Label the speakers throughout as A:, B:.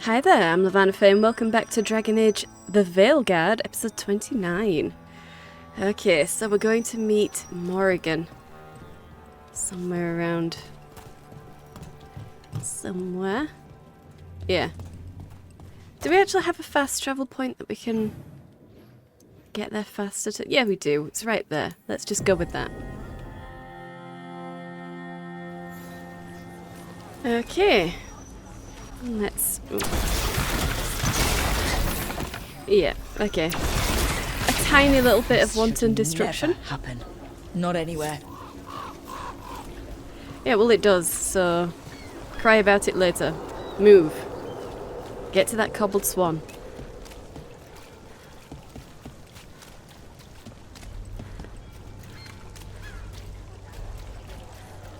A: Hi there, I'm Lavana Faye and welcome back to Dragon Age The Veilguard, episode 29. Okay, so we're going to meet Morrigan. Somewhere around... somewhere? Yeah. Do we actually have a fast travel point that we can get there faster to... Yeah, we do. It's right there. Let's just go with that. Okay. Let's... yeah, okay. A tiny little bit of wanton destruction.
B: Never happen. Not anywhere.
A: Yeah, well it does, so... cry about it later. Move. Get to that cobbled swan.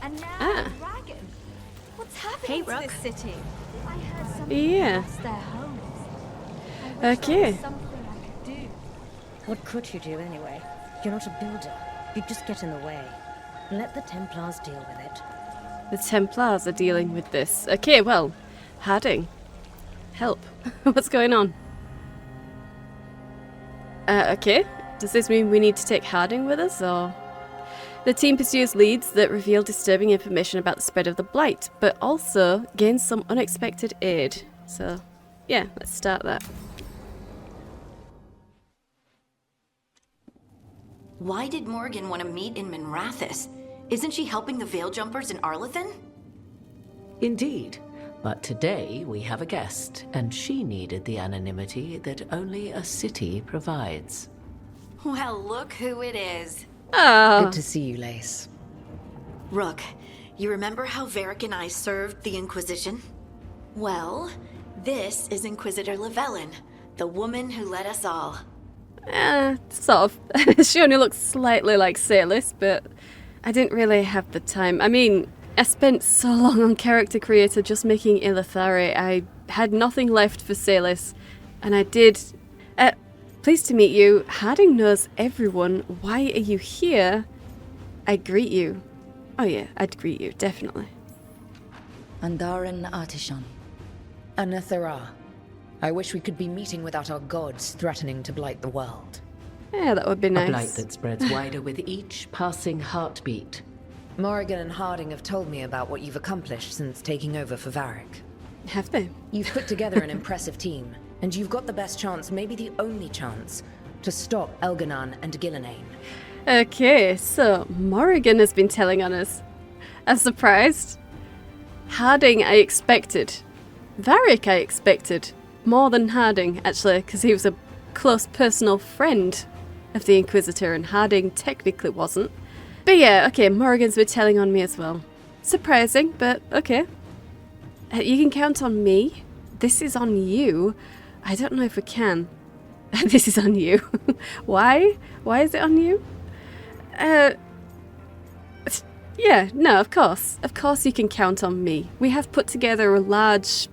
C: And now dragon. What's happening to this city? I heard somebody lost their homes. I wish there was something I could do.
D: What could you do anyway? You're not a builder. You just get in the way. Let the Templars deal with it.
A: The Templars are dealing with this. Okay, well, Harding. Help. What's going on? Okay. Does this mean we need to take Harding with us, or...? The team pursues leads that reveal disturbing information about the spread of the Blight, but also gains some unexpected aid. So, yeah, let's start that.
E: Why did Morrigan want to meet in Minrathous? Isn't she helping the Veil Jumpers in Arlethan?
F: Indeed. But today we have a guest, and she needed the anonymity that only a city provides.
E: Well, look who it is.
A: Oh.
D: Good to see you, Lace.
E: Rook, you remember how Varric and I served the Inquisition? Well, this is Inquisitor Llewellyn, the woman who led us all.
A: Sort of. She only looks slightly like Salis, but I didn't really have the time. I mean, I spent so long on character creator just making Ilethari. I had nothing left for Salis, and I did... pleased to meet you. Harding knows everyone. Why are you here? I greet you. Oh yeah, I'd greet you, definitely.
B: Andaran Artishan.
G: Ilethari. I wish we could be meeting without our gods threatening to blight the world.
A: Yeah, that would be nice.
F: A blight that spreads wider with each passing heartbeat.
G: Morrigan and Harding have told me about what you've accomplished since taking over for Varric.
A: Have they?
G: You've put together an impressive team, and you've got the best chance, maybe the only chance, to stop Elganan and Gillenane.
A: Okay, so Morrigan has been telling on us. I'm surprised. Harding I expected. Varric I expected. More than Harding, actually, because he was a close personal friend of the Inquisitor, and Harding technically wasn't. But yeah, okay, Morrigan's been telling on me as well. Surprising, but okay. You can count on me. This is on you. I don't know if we can. This is on you. Why? Why is it on you? Yeah, no, of course. Of course you can count on me. We have put together a large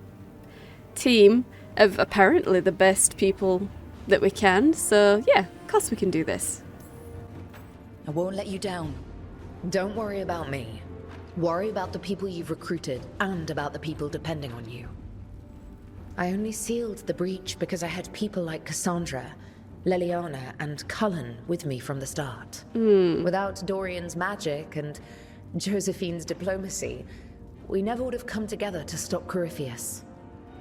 A: team of apparently the best people that we can, so yeah, of course we can do this.
B: I won't let you down.
G: Don't worry about me. Worry about the people you've recruited, and about the people depending on you. I only sealed the breach because I had people like Cassandra, Leliana, and Cullen with me from the start. Without Dorian's magic and Josephine's diplomacy, we never would have come together to stop Corypheus.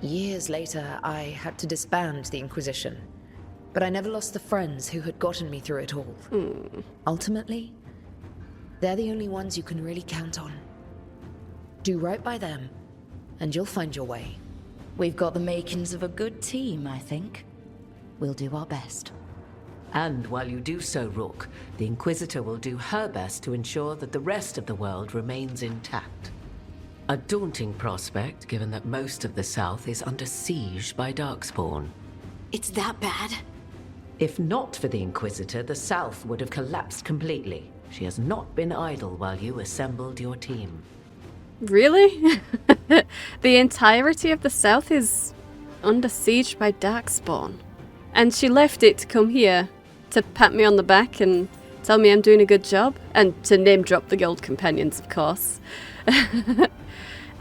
G: Years later, I had to disband the Inquisition, but I never lost the friends who had gotten me through it all. Ultimately, they're the only ones you can really count on. Do right by them, and you'll find your way.
B: We've got the makings of a good team, I think. We'll do our best.
F: And while you do so, Rook, the Inquisitor will do her best to ensure that the rest of the world remains intact. A daunting prospect, given that most of the South is under siege by Darkspawn.
E: It's that bad?
F: If not for the Inquisitor, the South would have collapsed completely. She has not been idle while you assembled your team.
A: Really? The entirety of the South is under siege by Darkspawn. And she left it to come here to pat me on the back and tell me I'm doing a good job. And to name drop the Guild Companions, of course.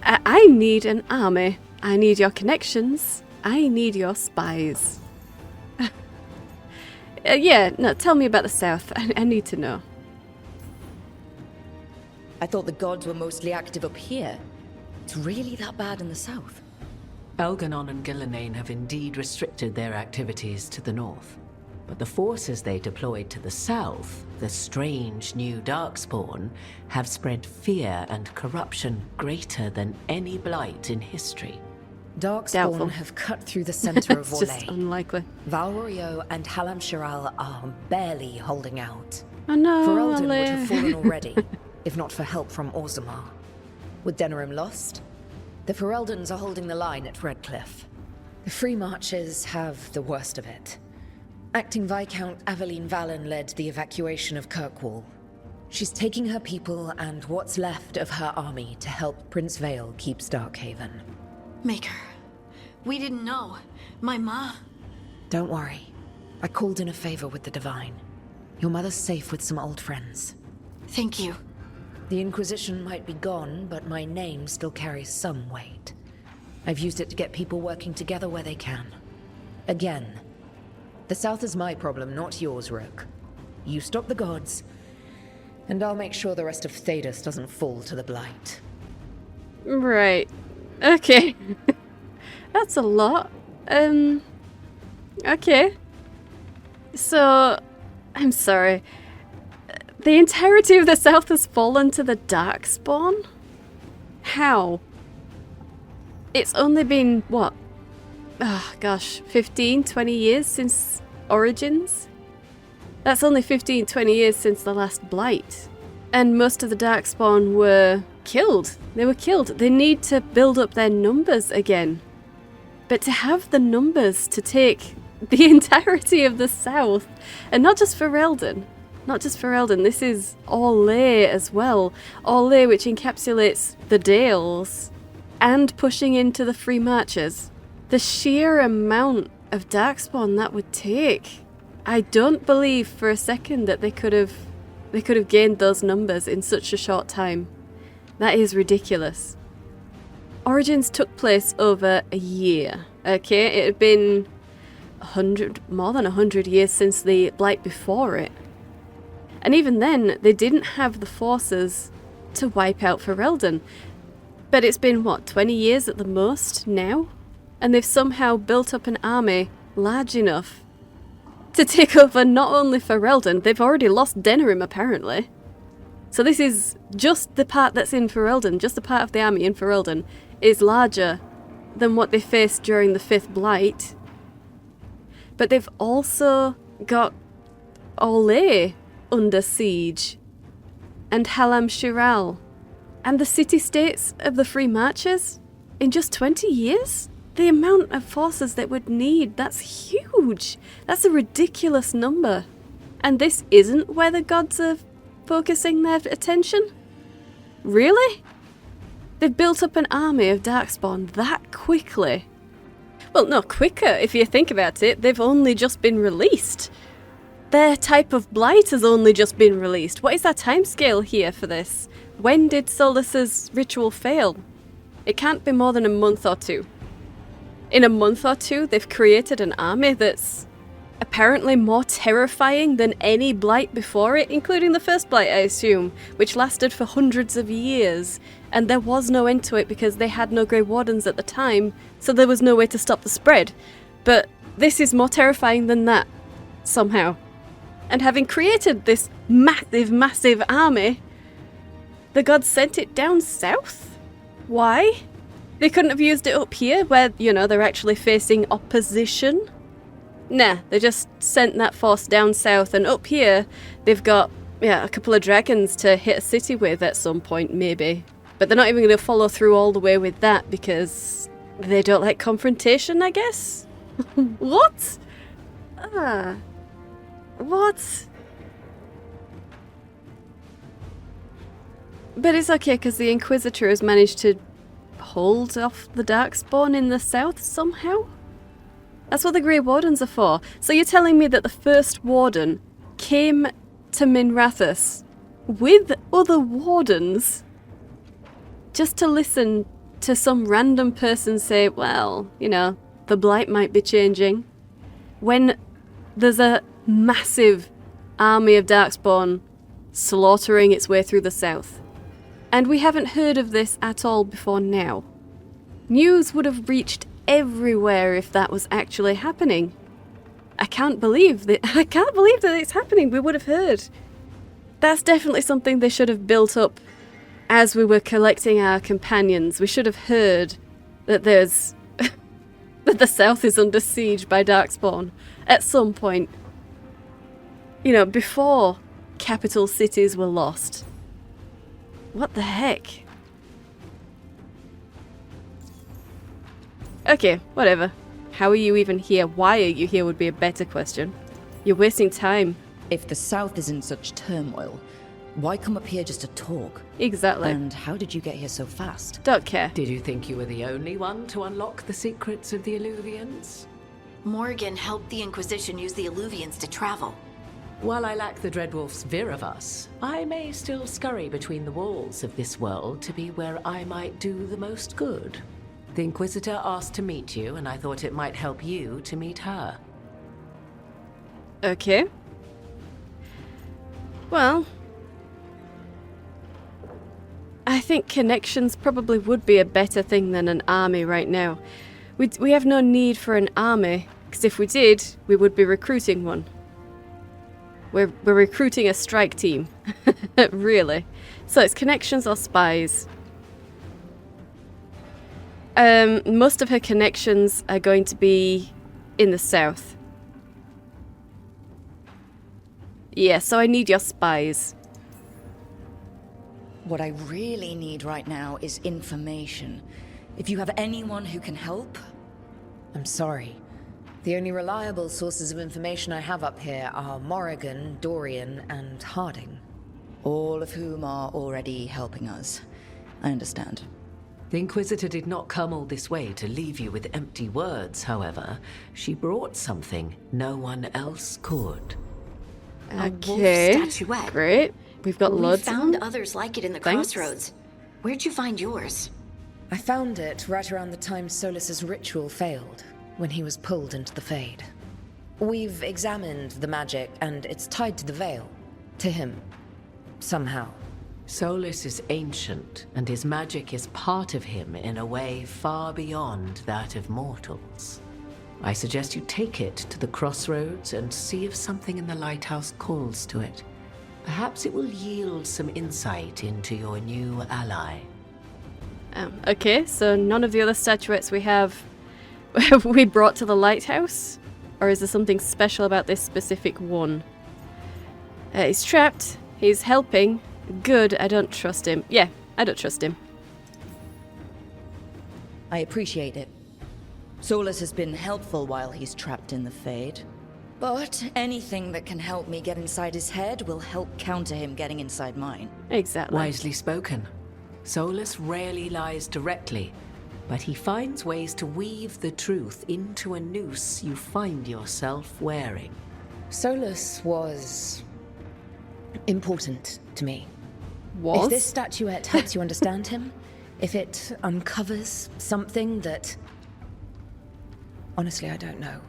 A: I need an army. I need your connections. I need your spies. Yeah, no, tell me about the south. I need to know.
B: I thought the gods were mostly active up here. It's really that bad in the south.
F: Elganon and Gillenane have indeed restricted their activities to the north. But the forces they deployed to the south, the strange new Darkspawn, have spread fear and corruption greater than any blight in history.
G: Darkspawn have cut through the center of
A: It's just
G: Orlais.
A: unlikely.
G: Valrio and Halam Shiral are barely holding out.
A: Oh no,
G: Ferelden would have
A: Ale.
G: fallen already, if not for help from Orzammar. With Denerim lost, the Fereldans are holding the line at Redcliffe. The Free Marchers have the worst of it. Acting Viscount Aveline Valen led the evacuation of Kirkwall. She's taking her people and what's left of her army to help Prince Vale keep Starkhaven.
E: Maker, we didn't know. My ma...
G: Don't worry. I called in a favor with the Divine. Your mother's safe with some old friends.
E: Thank you.
G: The Inquisition might be gone, but my name still carries some weight. I've used it to get people working together where they can. Again, the South is my problem, not yours, Rook. You stop the gods, and I'll make sure the rest of Thedas doesn't fall to the Blight.
A: Right. Okay. That's a lot. Okay. So, I'm sorry. The entirety of the South has fallen to the Darkspawn? How? It's only been, what? Oh, gosh, 15, 20 years since Origins? That's only 15, 20 years since the last Blight. And most of the Darkspawn were killed. They were killed. They need to build up their numbers again. But to have the numbers to take the entirety of the South, and not just Ferelden, this is Orlais as well. Orlais, which encapsulates the Dales, and pushing into the Free Marchers. The sheer amount of Darkspawn that would take. I don't believe for a second that they could have gained those numbers in such a short time. That is ridiculous. Origins took place over a year. Okay, it had been more than 100 years since the Blight before it. And even then, they didn't have the forces to wipe out Ferelden. But it's been, 20 years at the most now? And they've somehow built up an army large enough to take over not only Ferelden, they've already lost Denerim apparently. So this is just the part that's in Ferelden, just the part of the army in Ferelden, is larger than what they faced during the 5th Blight. But they've also got Orlais under siege, and Halam Shiral, and the city-states of the Free Marchers in just 20 years? The amount of forces that would need, that's huge. That's a ridiculous number. And this isn't where the gods are focusing their attention? Really? They've built up an army of Darkspawn that quickly. Well, no, quicker if you think about it. They've only just been released. Their type of blight has only just been released. What is our timescale here for this? When did Solus's ritual fail? It can't be more than a month or two. In a month or two, they've created an army that's apparently more terrifying than any blight before it, including the first blight, I assume, which lasted for hundreds of years, and there was no end to it because they had no Grey Wardens at the time, so there was no way to stop the spread. But this is more terrifying than that, somehow. And having created this massive, massive army, the gods sent it down south? Why? They couldn't have used it up here, where, they're actually facing opposition? Nah, they just sent that force down south, and up here, they've got, a couple of dragons to hit a city with at some point, maybe. But they're not even going to follow through all the way with that, because they don't like confrontation, I guess? What? What? But it's okay, because the Inquisitor has managed to hold off the Darkspawn in the south somehow? That's what the Grey Wardens are for. So you're telling me that the first Warden came to Minrathous with other Wardens just to listen to some random person say, well, you know, the blight might be changing, when there's a massive army of Darkspawn slaughtering its way through the south. And we haven't heard of this at all before now. News would have reached everywhere if that was actually happening. I can't believe that it's happening. We would have heard. That's definitely something they should have built up as we were collecting our companions. We should have heard that there's that the south is under siege by Darkspawn at some point. You know, before capital cities were lost. What the heck? Okay, whatever. How are you even here? Why are you here would be a better question. You're wasting time.
B: If the South is in such turmoil, why come up here just to talk?
A: Exactly.
B: And how did you get here so fast?
A: Don't care.
F: Did you think you were the only one to unlock the secrets of the Illuvians?
E: Morrigan helped the Inquisition use the Illuvians to travel.
F: While I lack the Dreadwolf's Viravus, I may still scurry between the walls of this world to be where I might do the most good. The Inquisitor asked to meet you, and I thought it might help you to meet her.
A: Okay. Well, I think connections probably would be a better thing than an army right now. We have no need for an army, because if we did, we would be recruiting one. We're recruiting a strike team. Really. So it's connections or spies. Most of her connections are going to be in the south. Yeah, so I need your spies.
B: What I really need right now is information. If you have anyone who can help...
G: I'm sorry. The only reliable sources of information I have up here are Morrigan, Dorian, and Harding.
B: All of whom are already helping us. I understand.
F: The Inquisitor did not come all this way to leave you with empty words, however. She brought something no one else could.
A: Okay,
E: A wolf statuette.
A: Great. We've got
E: We
A: loads of
E: found
A: them.
E: others like it in the
A: Thanks.
E: crossroads. Where'd you find yours?
G: I found it right around the time Solus's ritual failed, when he was pulled into the Fade. We've examined the magic, and it's tied to the Veil. To him. Somehow.
F: Solus is ancient, and his magic is part of him in a way far beyond that of mortals. I suggest you take it to the crossroads and see if something in the lighthouse calls to it. Perhaps it will yield some insight into your new ally.
A: Okay, so none of the other statuettes we have we brought to the lighthouse? Or is there something special about this specific one? He's trapped. He's helping. Good, I don't trust him. Yeah, I don't trust him.
B: I appreciate it. Solus has been helpful while he's trapped in the Fade. But anything that can help me get inside his head will help counter him getting inside mine.
A: Exactly.
F: Wisely spoken. Solus rarely lies directly, but he finds ways to weave the truth into a noose you find yourself wearing.
G: Solus was... important to me.
A: Was?
G: If this statuette helps you understand him, if it uncovers something that... Honestly, I don't know.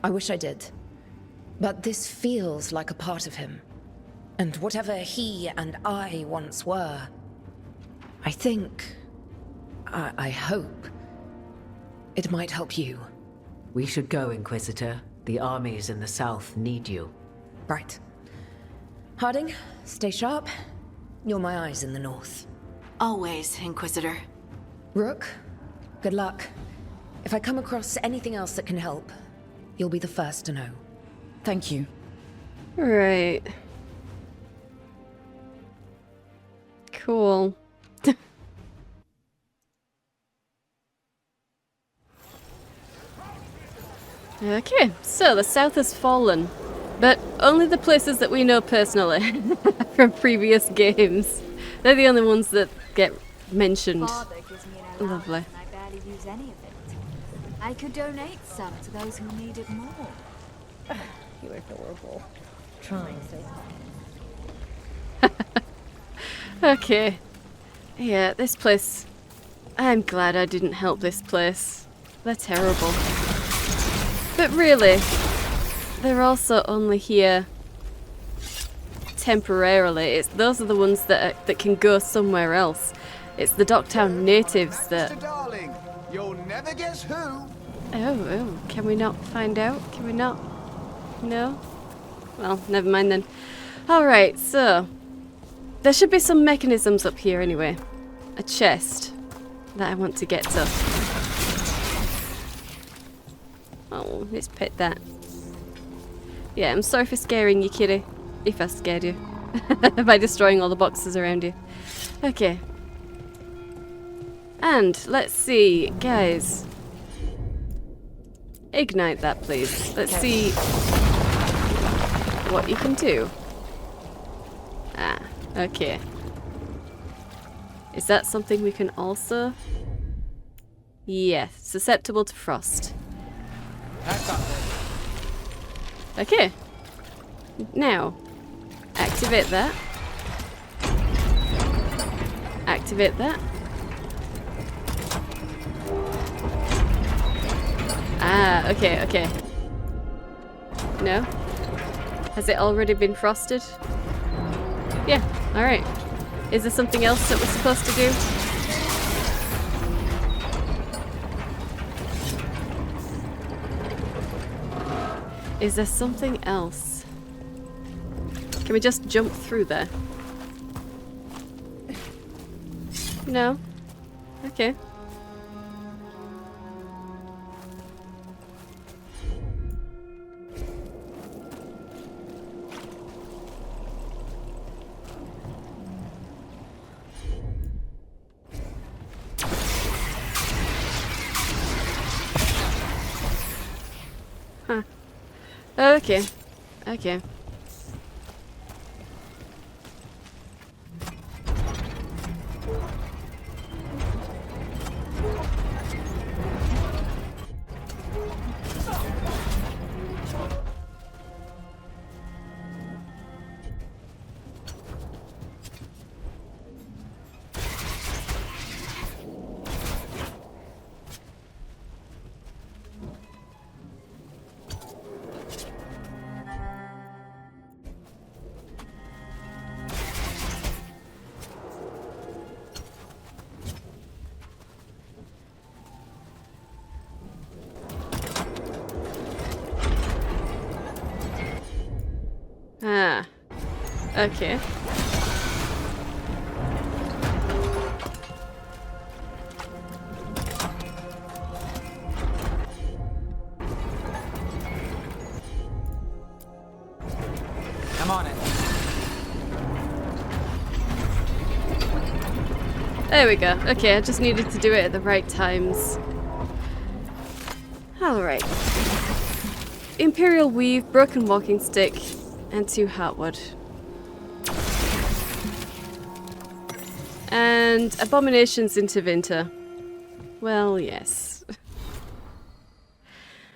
G: I wish I did. But this feels like a part of him. And whatever he and I once were, I think... I hope... it might help you.
F: We should go, Inquisitor. The armies in the south need you.
G: Right. Harding, stay sharp. You're my eyes in the north.
E: Always, Inquisitor.
G: Rook, good luck. If I come across anything else that can help, you'll be the first to know.
B: Thank you.
A: Right. Cool. Okay, so the south has fallen. But only the places that we know personally from previous games. They're the only ones that get mentioned.
C: Father gives me an allowance
A: Lovely.
C: and I barely use any of it. I could donate some to those who need it more.
D: You're adorable. Trying so.
A: Okay. Yeah, this place I'm glad I didn't help this place. They're terrible. But really, they're also only here temporarily. Those are the ones that can go somewhere else. It's the Docktown natives that...
H: Mr. Darling, you'll never guess who.
A: Oh, can we not find out? Can we not? No? Well, never mind then. Alright, so... there should be some mechanisms up here anyway. A chest that I want to get to. Oh, let's pet that. Yeah, I'm sorry for scaring you, kitty. If I scared you. By destroying all the boxes around you. Okay. And, let's see, guys. Ignite that, please. Let's see what you can do. Ah, okay. Is that something we can also... yeah, susceptible to frost. Okay. Now, activate that. Activate that. Ah, okay. No? Has it already been frosted? Yeah, alright. Is there something else that we're supposed to do? Is there something else? Can we just jump through there? No? Okay. Huh. Okay. Okay. Ah. Okay.
H: I'm on it.
A: There we go. Okay, I just needed to do it at the right times. Alright. Imperial Weave, Broken Walking Stick, and 2 Heartwood. And Abominations into Tevinter. Well, yes.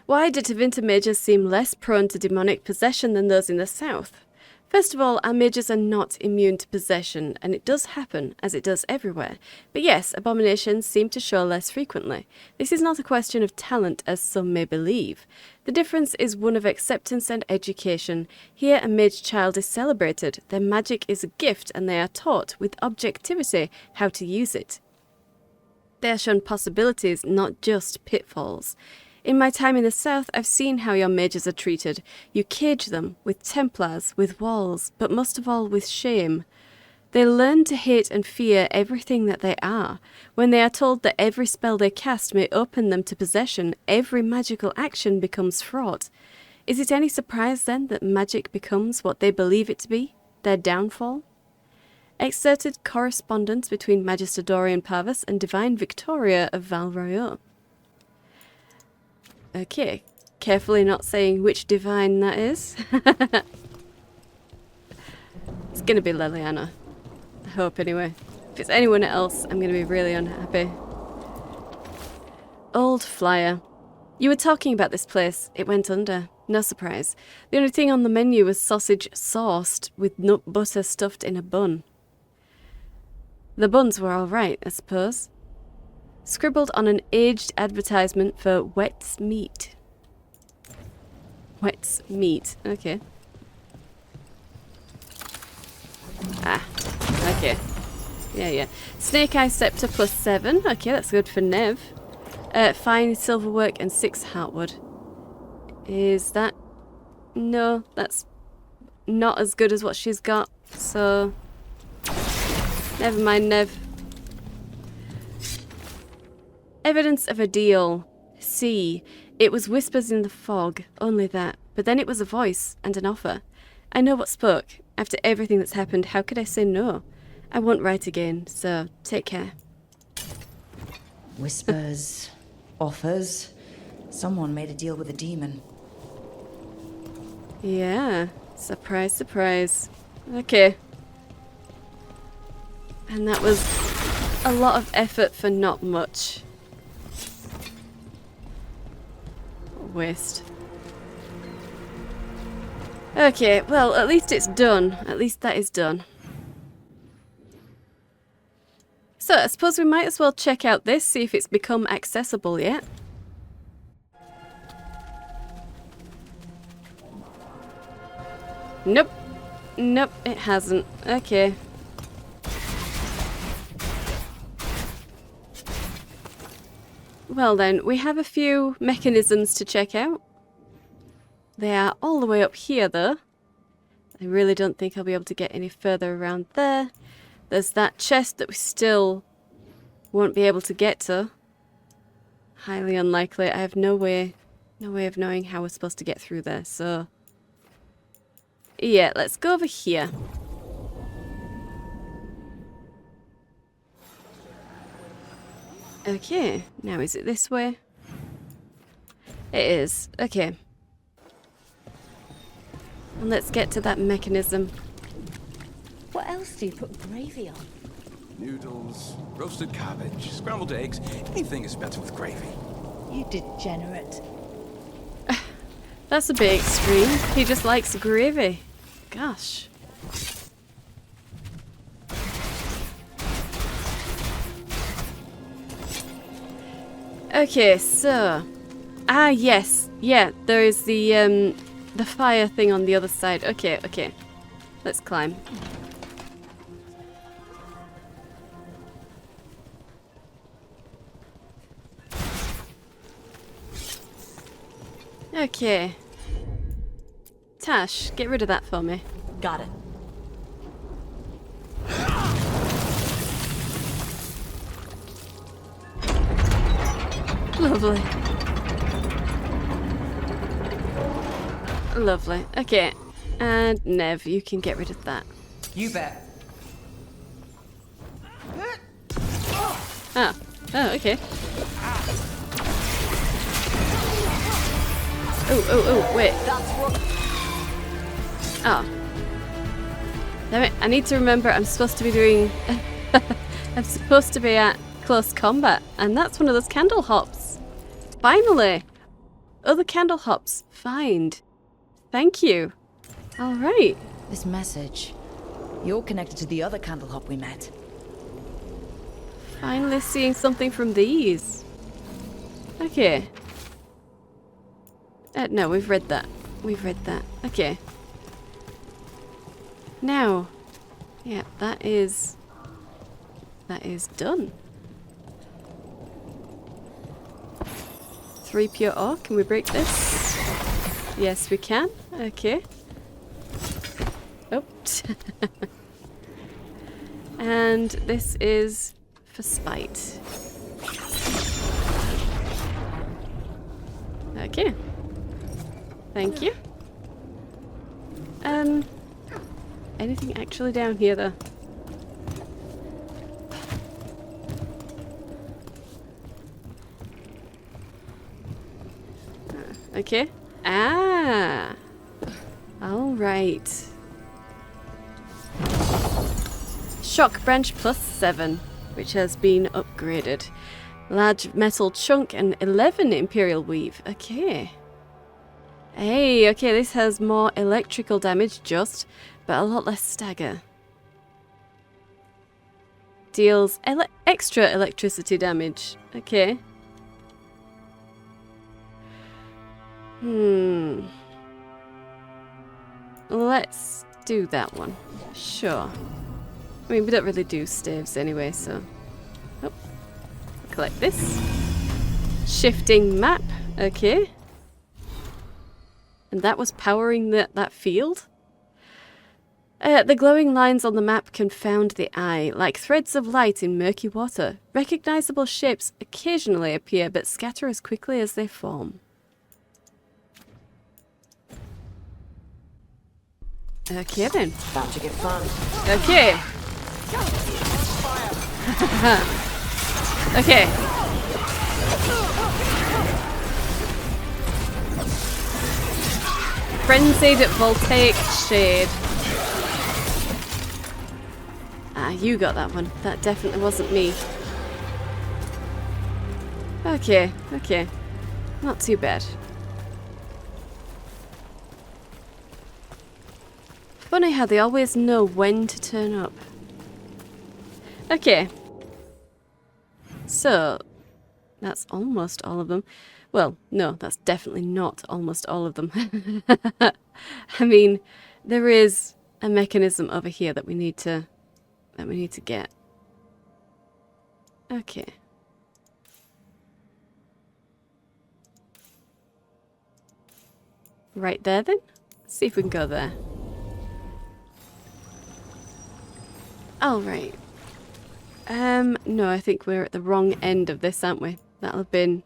A: Why do Tevinter mages seem less prone to demonic possession than those in the south? First of all, our mages are not immune to possession, and it does happen, as it does everywhere. But yes, abominations seem to show less frequently. This is not a question of talent, as some may believe. The difference is one of acceptance and education. Here, a mage child is celebrated, their magic is a gift, and they are taught, with objectivity, how to use it. They are shown possibilities, not just pitfalls. In my time in the south, I've seen how your mages are treated. You cage them, with Templars, with walls, but most of all with shame. They learn to hate and fear everything that they are. When they are told that every spell they cast may open them to possession, every magical action becomes fraught. Is it any surprise then that magic becomes what they believe it to be? Their downfall? Excerpted correspondence between Magister Dorian Parvus and Divine Victoria of Val Royeaux. Okay, carefully not saying which divine that is. It's gonna be Liliana. I hope anyway. If it's anyone else, I'm gonna be really unhappy. Old Flyer. You were talking about this place. It went under. No surprise. The only thing on the menu was sausage sauced with nut butter stuffed in a bun. The buns were alright, I suppose. Scribbled on an aged advertisement for Wet's Meat. Wet's Meat. Okay. Ah. Okay. Yeah. Snake Eye Scepter +7. Okay, that's good for Nev. Fine silverwork and 6 heartwood. Is that... No, that's not as good as what she's got. So... Never mind, Nev. Evidence of a deal. C. It was whispers in the fog. Only that. But then it was a voice and an offer. I know what spoke. After everything that's happened, how could I say no? I won't write again, so take care.
B: Whispers, offers. Someone made a deal with a demon.
A: Yeah. Surprise, surprise. Okay. And that was a lot of effort for not much. Waste. Okay, well, at least it's done. At least that is done. So, I suppose we might as well check out this, see if it's become accessible yet. Nope. Nope, it hasn't. Okay. Well then, we have a few mechanisms to check out. They are all the way up here though. I really don't think I'll be able to get any further around there. There's that chest that we still won't be able to get to. Highly unlikely. I have no way of knowing how we're supposed to get through there, so... Yeah, let's go over here. Okay, now is it this way? It is. Okay. And let's get to that mechanism.
D: What else do you put gravy on?
I: Noodles, roasted cabbage, scrambled eggs. Anything is better with gravy.
C: You degenerate.
A: That's a bit extreme. He just likes gravy. Gosh. Okay, so... Ah, yes. Yeah, there is the fire thing on the other side. Okay, okay. Let's climb. Okay. Tash, get rid of that for me.
E: Got it.
A: Lovely. Lovely. Okay. And Nev, you can get rid of that.
H: You bet.
A: Oh. Oh, okay. Oh, wait. Oh. Damn it, I need to remember I'm supposed to be doing... I'm supposed to be at close combat, and that's one of those candle hops. Finally! Other candle hops. Find. Thank you. Alright.
B: This message. You're connected to the other candle hop we met.
A: Finally seeing something from these. Okay. No, we've read that. We've read that. Okay. Now. Yeah, that is done. 3 pure ore. Can we break this? Yes, we can. Okay. Oh. And this is for spite. Okay. Thank you. Anything actually down here though? Okay. Ah. All right. Shock branch +7, which has been upgraded. Large metal chunk and 11 imperial weave. Okay. Hey, okay, this has more electrical damage just, but a lot less stagger. deals extra electricity damage. Okay. Let's do that one. Sure. I mean, we don't really do staves anyway, so... Oh. Collect this. Shifting map. Okay. And that was powering that field? The glowing lines on the map confound the eye, like threads of light in murky water. Recognizable shapes occasionally appear, but scatter as quickly as they form. Okay then.
F: About to get fun.
A: Okay. Okay. Frenzied voltaic shade. Ah, you got that one. That definitely wasn't me. Okay, okay. Not too bad. Funny how they always know when to turn up. Okay. So, that's almost all of them. Well, no, that's definitely not almost all of them. I mean, there is a mechanism over here that we need to get. Okay. Right there then. Let's see if we can go there. Oh, right. No, I think we're at the wrong end of this, aren't we? That'll have been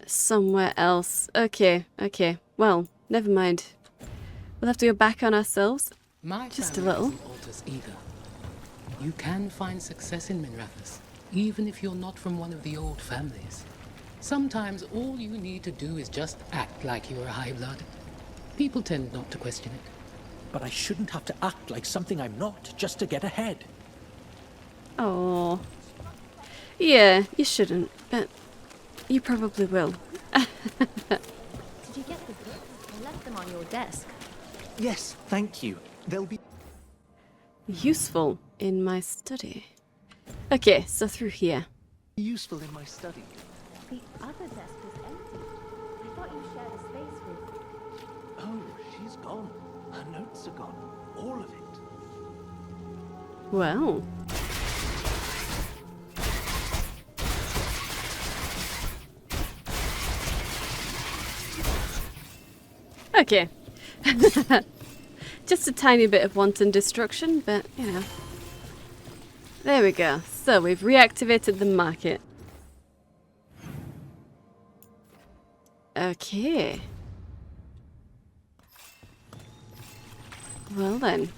A: somewhere else. Okay, okay. Well, never mind. We'll have to go back on ourselves. Just a little.
J: Altars either. You can find success in Minrathous, even if you're not from one of the old families. Sometimes all you need to do is just act like you're a high blood. People tend not to question it.
K: But I shouldn't have to act like something I'm not just to get ahead.
A: Oh. Yeah, you shouldn't, but you probably will.
C: Did you get the books? I left them on your desk.
K: Yes, thank you. They'll be
A: useful in my study. Okay, so through here.
K: useful in my study.
C: The other desk was empty. I thought you shared a space with...
K: Oh, she's gone. Her notes are gone. All of it.
A: Well. Okay. Just a tiny bit of wanton destruction, but, you know. There we go. So, we've reactivated the market. Okay. Well then.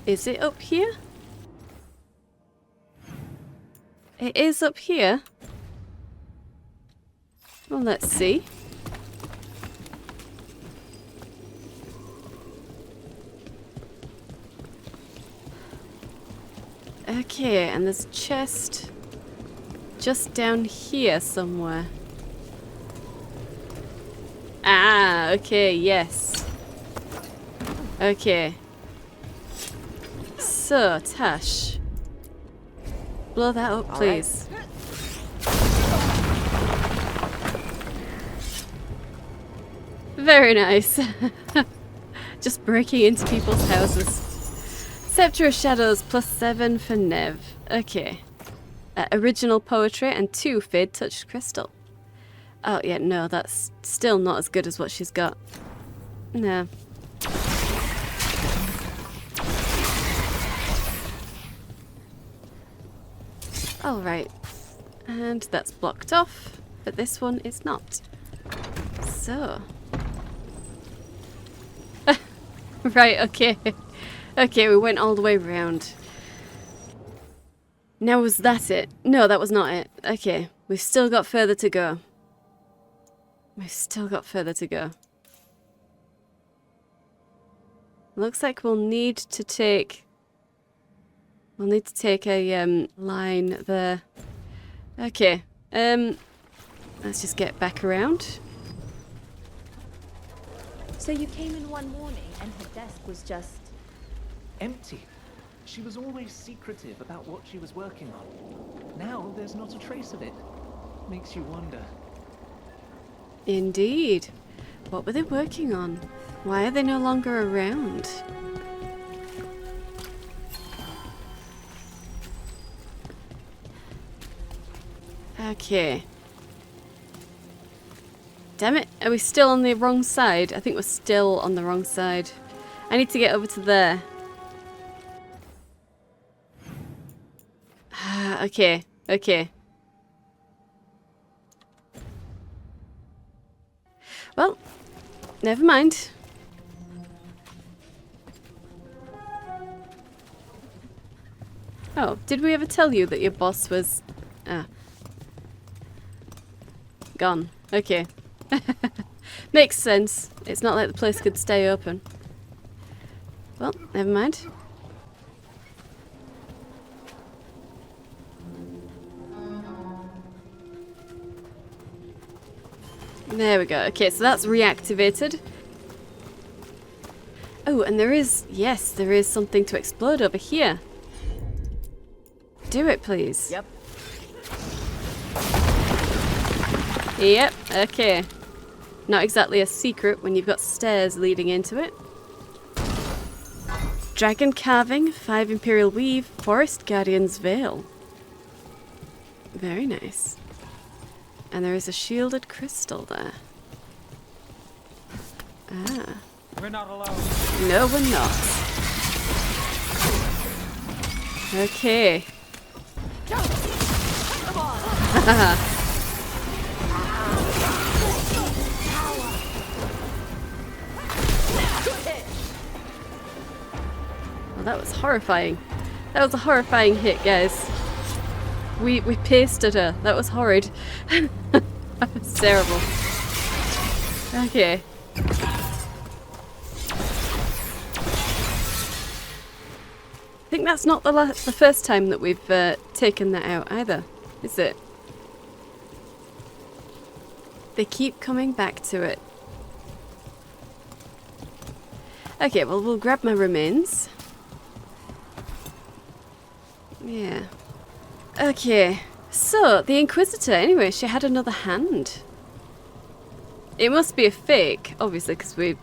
A: Is it up here? It is up here. Well, let's see. Okay, and there's a chest just down here somewhere. Ah, okay, yes. Okay. So, Tash. Blow that up, please. Very nice. Just breaking into people's houses. Scepter of Shadows +7 for Nev. Okay. Original poetry and 2 Fade Touched Crystal. Oh, yeah, no, that's still not as good as what she's got. No. Alright. And that's blocked off, but this one is not. So. Right, okay. Okay, we went all the way round. Now was that it? No, that was not it. Okay, we've still got further to go. We've still got further to go. Looks like we'll need to take a line there. Okay. Let's just get back around.
C: So you came in one morning and her desk was just
L: empty. She was always secretive about what she was working on. Now there's not a trace of it. Makes you wonder.
A: Indeed. What were they working on? Why are they no longer around? Okay. Damn it, are we still on the wrong side? I think we're still on the wrong side. I need to get over to there. Okay, okay. Well, never mind. Oh, did we ever tell you that your boss was... gone. Okay. Makes sense. It's not like the place could stay open. Well, never mind. There we go. Okay, so that's reactivated. Oh, and there is... Yes, there is something to explode over here. Do it, please.
B: Yep.
A: Yep, okay. Not exactly a secret when you've got stairs leading into it. Dragon carving, 5 Imperial weave, Forest Guardian's veil. Very nice. And there is a shielded crystal there. Ah.
H: We're not alone.
A: No, we're not. Okay.
C: Come on.
A: Well, that was horrifying. That was a horrifying hit, guys. We pasted her. That was horrid. That was terrible. Okay. I think that's not the first time that we've taken that out either, is it? They keep coming back to it. Okay, well, we'll grab my remains. Yeah. Okay, so the Inquisitor, anyway, she had another hand. It must be a fake, obviously, because we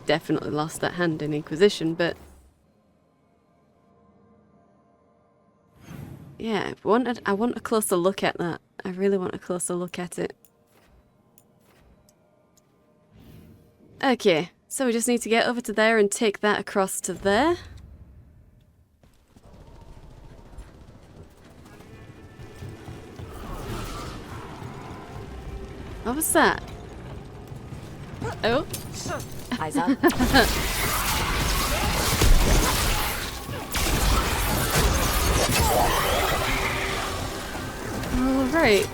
A: definitely lost that hand in Inquisition, but... Yeah, I want a closer look at that. I really want a closer look at it. Okay, so we just need to get over to there and take that across to there. What was that? Oh.
B: Eyes up.
A: All right.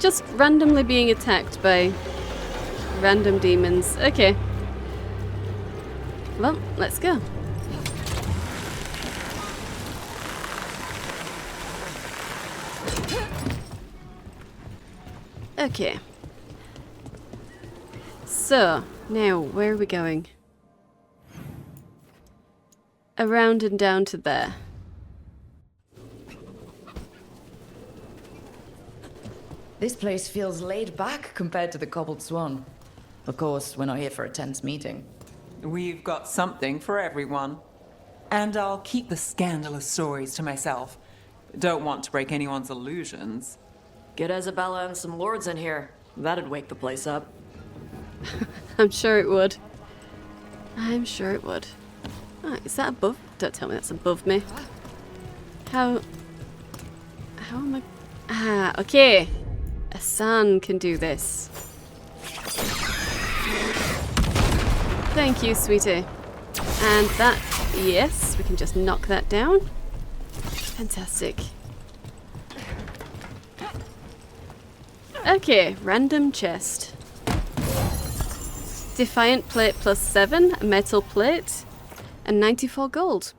A: Just randomly being attacked by random demons. Okay. Well, let's go. Okay. So, now, where are we going? Around and down to there.
B: This place feels laid back compared to the Cobbled Swan. Of course, we're not here for a tense meeting.
M: We've got something for everyone. And I'll keep the scandalous stories to myself. Don't want to break anyone's illusions.
B: Get Isabella and some lords in here. That'd wake the place up.
A: I'm sure it would. I'm sure it would. Oh, is that above? Don't tell me that's above me. How am I... Ah, okay. Asan can do this. Thank you, sweetie. And that... Yes, we can just knock that down. Fantastic. Okay, random chest. Defiant plate plus 7, a metal plate, and 94 gold.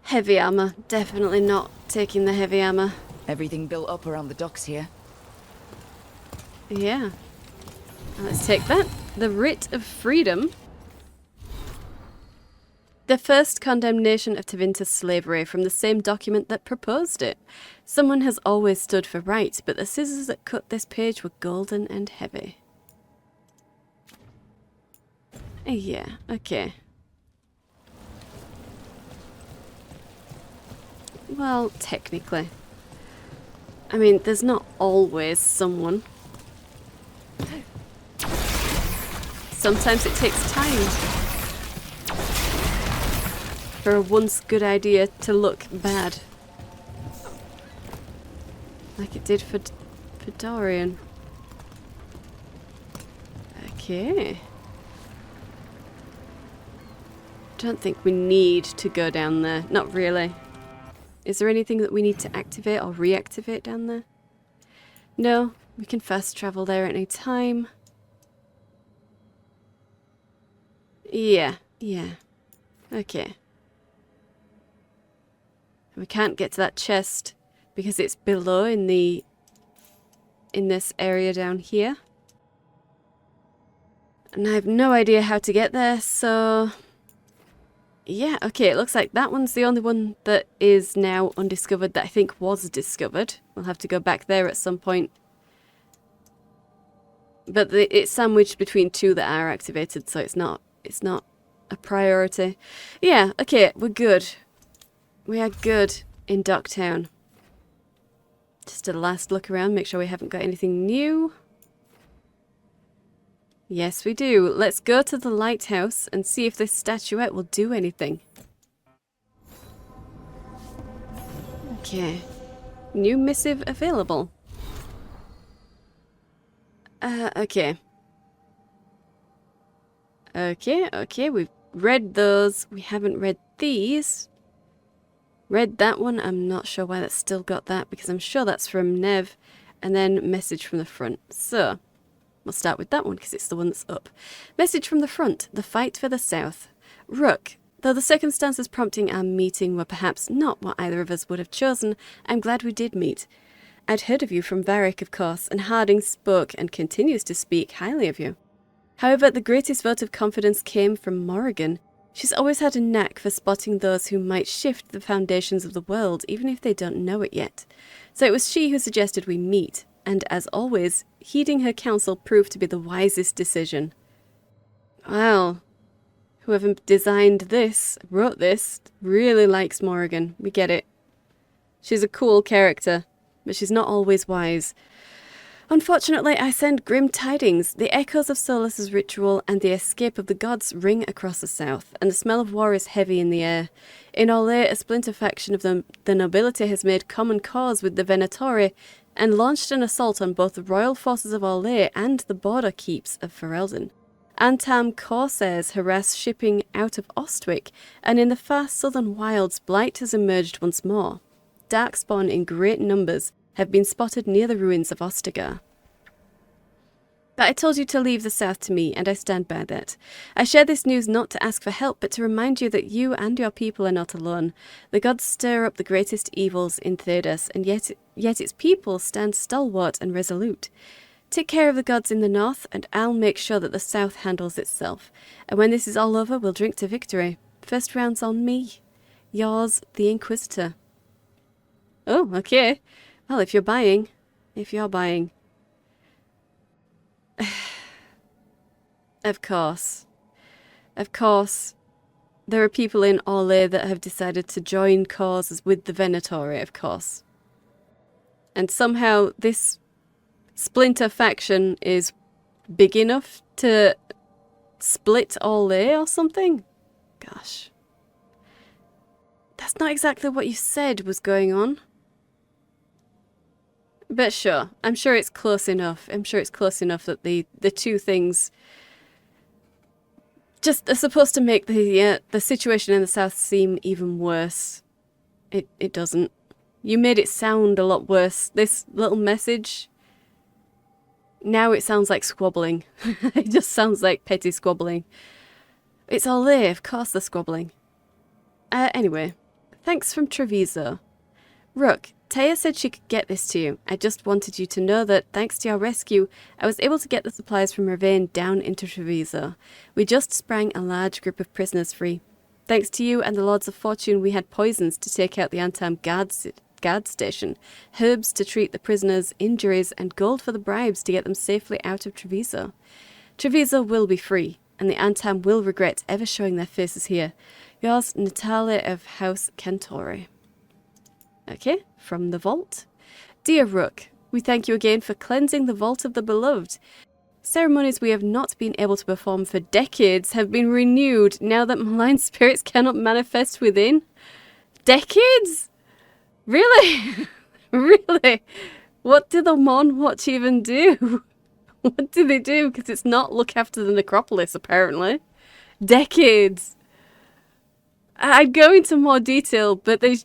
A: Heavy armor. Definitely not taking the heavy armor.
B: Everything built up around the docks here.
A: Yeah. Let's take that. The writ of freedom. The first condemnation of Tevinter's slavery from the same document that proposed it. Someone has always stood for right, but the scissors that cut this page were golden and heavy. Yeah, okay. Well, technically. I mean, there's not always someone. Sometimes it takes time for a once good idea to look bad. Like it did for Dorian. Okay. Don't think we need to go down there. Not really. Is there anything that we need to activate or reactivate down there? No, we can fast travel there at any time. Yeah. Okay. We can't get to that chest because it's below in this area down here. And I have no idea how to get there, so... Yeah, okay, it looks like that one's the only one that is now undiscovered that I think was discovered. We'll have to go back there at some point. But it's sandwiched between two that are activated, so it's not a priority. Yeah, okay, we're good. We are good in Docktown. Just a last look around, make sure we haven't got anything new. Yes, we do. Let's go to the lighthouse and see if this statuette will do anything. Okay. New missive available. Okay. Okay, we've read those. We haven't read these. Read that one. I'm not sure why that's still got that, because I'm sure that's from Nev. And then message from the front. So... we'll start with that one because it's the one that's up. Message from the front. The fight for the south. Rook. Though the circumstances prompting our meeting were perhaps not what either of us would have chosen, I'm glad we did meet. I'd heard of you from Varric, of course, and Harding spoke and continues to speak highly of you. However, the greatest vote of confidence came from Morrigan. She's always had a knack for spotting those who might shift the foundations of the world, even if they don't know it yet. So it was she who suggested we meet. And as always, heeding her counsel proved to be the wisest decision. Well, whoever designed this, wrote this, really likes Morrigan. We get it. She's a cool character, but she's not always wise. Unfortunately, I send grim tidings. The echoes of Solas's ritual and the escape of the gods ring across the south, and the smell of war is heavy in the air. In Orlais, a splinter faction of the nobility has made common cause with the Veilguard, and launched an assault on both the royal forces of Orlais and the border keeps of Ferelden. Antam corsairs harass shipping out of Ostwick, and in the far southern wilds Blight has emerged once more. Darkspawn in great numbers have been spotted near the ruins of Ostagar. But I told you to leave the south to me, and I stand by that. I share this news not to ask for help, but to remind you that you and your people are not alone. The gods stir up the greatest evils in Thedas, and yet its people stand stalwart and resolute. Take care of the gods in the north, and I'll make sure that the south handles itself. And when this is all over, we'll drink to victory. First round's on me. Yours, the Inquisitor. Oh, okay. Well, if you're buying. Of course. There are people in Orlais that have decided to join causes with the Veilguard, of course. And somehow this splinter faction is big enough to split Orlais or something? Gosh. That's not exactly what you said was going on. But sure, I'm sure it's close enough. That the two things just are supposed to make the situation in the south seem even worse. It doesn't. You made it sound a lot worse. This little message, now it sounds like squabbling. It just sounds like petty squabbling. It's all there, of course they're squabbling. Anyway, thanks from Treviso. Rook, Taya said she could get this to you. I just wanted you to know that, thanks to your rescue, I was able to get the supplies from Ravane down into Treviso. We just sprang a large group of prisoners free. Thanks to you and the Lords of Fortune, we had poisons to take out the Antam guard station, herbs to treat the prisoners' injuries, and gold for the bribes to get them safely out of Treviso. Treviso will be free, and the Antam will regret ever showing their faces here. Yours, Natalia of House Cantori. Okay, from the vault. Dear Rook, we thank you again for cleansing the vault of the beloved. Ceremonies we have not been able to perform for decades have been renewed now that malign spirits cannot manifest within. Decades? Really? Really? What do the Mon Watch even do? What do they do? Because it's not look after the necropolis, apparently. Decades. I'd go into more detail, but the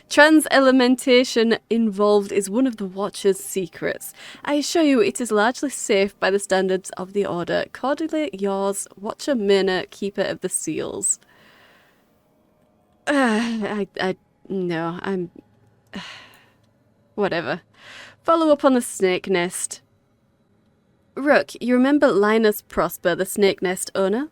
A: trans-elementation involved is one of the Watcher's secrets. I assure you it is largely safe by the standards of the Order. Cordially yours, Watcher Myrna, Keeper of the Seals. No, I'm... Whatever. Follow up on the snake nest. Rook, you remember Linus Prosper, the snake nest owner?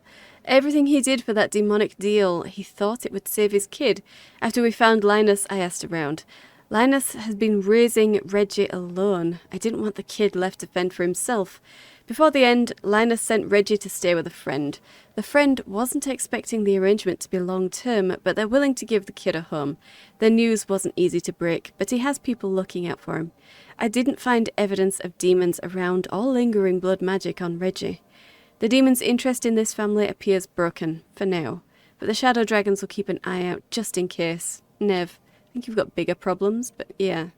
A: Everything he did for that demonic deal, he thought it would save his kid. After we found Linus, I asked around. Linus has been raising Reggie alone. I didn't want the kid left to fend for himself. Before the end, Linus sent Reggie to stay with a friend. The friend wasn't expecting the arrangement to be long-term, but they're willing to give the kid a home. The news wasn't easy to break, but he has people looking out for him. I didn't find evidence of demons around or lingering blood magic on Reggie. The demon's interest in this family appears broken, for now, but the shadow dragons will keep an eye out just in case. Nev, I think you've got bigger problems, but yeah,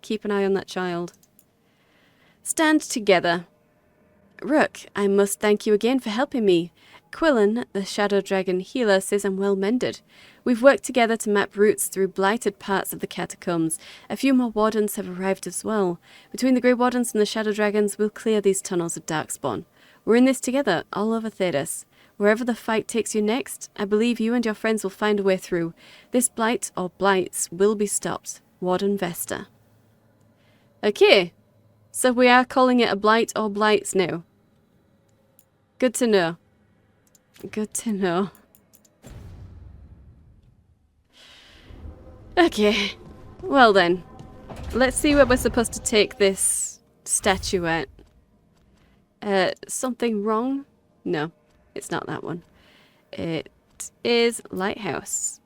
A: keep an eye on that child. Stand together. Rook, I must thank you again for helping me. Quillen, the shadow dragon healer, says I'm well mended. We've worked together to map routes through blighted parts of the catacombs. A few more wardens have arrived as well. Between the Grey Wardens and the shadow dragons, we'll clear these tunnels of Darkspawn. We're in this together, all over Thedas. Wherever the fight takes you next, I believe you and your friends will find a way through. This blight, or blights, will be stopped. Warden Vesta. Okay, so we are calling it a blight or blights now. Good to know. Good to know. Okay, well then. Let's see where we're supposed to take this statuette. Something wrong? No, it's not that one. It is lighthouse.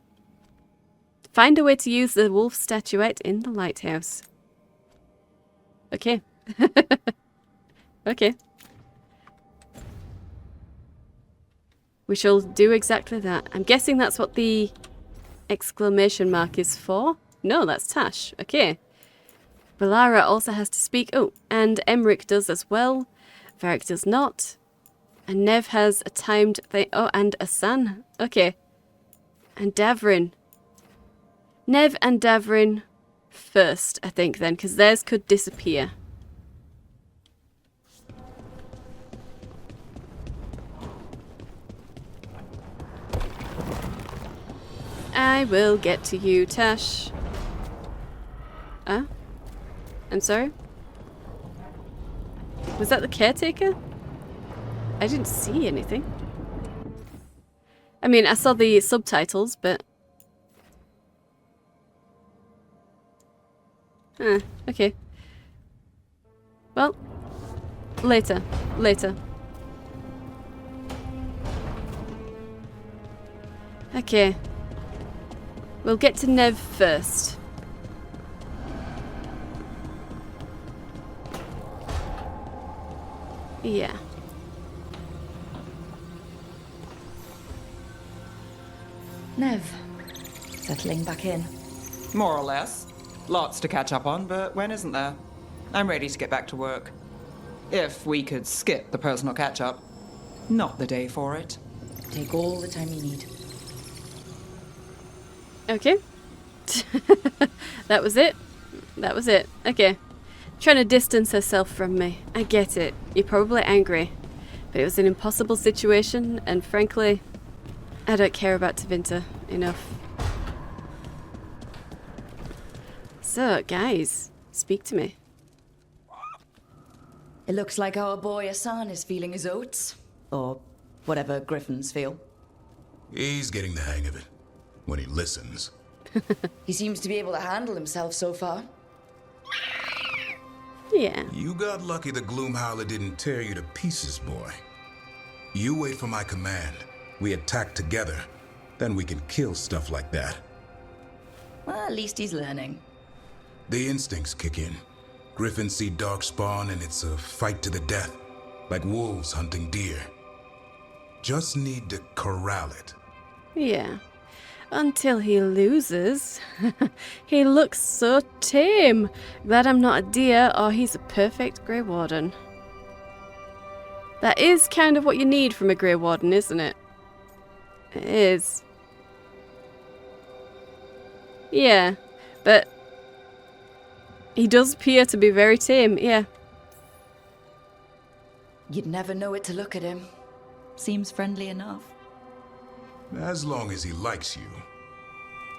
A: Find a way to use the wolf statuette in the lighthouse. Okay. Okay. We shall do exactly that. I'm guessing that's what the exclamation mark is for. No, that's Tash. Okay. Valara also has to speak. Oh, and Emmerich does as well. Varric does not. And Nev has a timed thing. Oh, and Asan. Okay. And Davrin. Nev and Davrin first, I think, then, because theirs could disappear. I will get to you, Tash. I'm sorry? Was that the caretaker? I didn't see anything. I mean, I saw the subtitles, but... okay. Well, later. Later. Okay. We'll get to Nev first. Yeah.
B: Nev, settling back in.
M: More or less. Lots to catch up on, but when isn't there? I'm ready to get back to work. If we could skip the personal catch-up. Not the day for it.
B: Take all the time you need.
A: Okay. That was it. That was it. Okay. Trying to distance herself from me. I get it. You're probably angry. But it was an impossible situation, and frankly, I don't care about Tevinter enough. So, guys, speak to me.
B: It looks like our boy Hassan is feeling his oats. Or whatever griffins feel.
N: He's getting the hang of it. When he listens.
B: He seems to be able to handle himself so far.
A: Yeah.
N: You got lucky the Gloomhowler didn't tear you to pieces, boy. You wait for my command. We attack together. Then we can kill stuff like that.
B: Well, at least he's learning.
N: The instincts kick in. Griffins see darkspawn and it's a fight to the death. Like wolves hunting deer. Just need to corral it.
A: Yeah. Until he loses. He looks so tame. Glad I'm not a deer or he's a perfect Grey Warden. That is kind of what you need from a Grey Warden, isn't it? It is. Yeah, but he does appear to be very tame, yeah.
B: You'd never know it to look at him. Seems friendly enough.
N: As long as he likes you.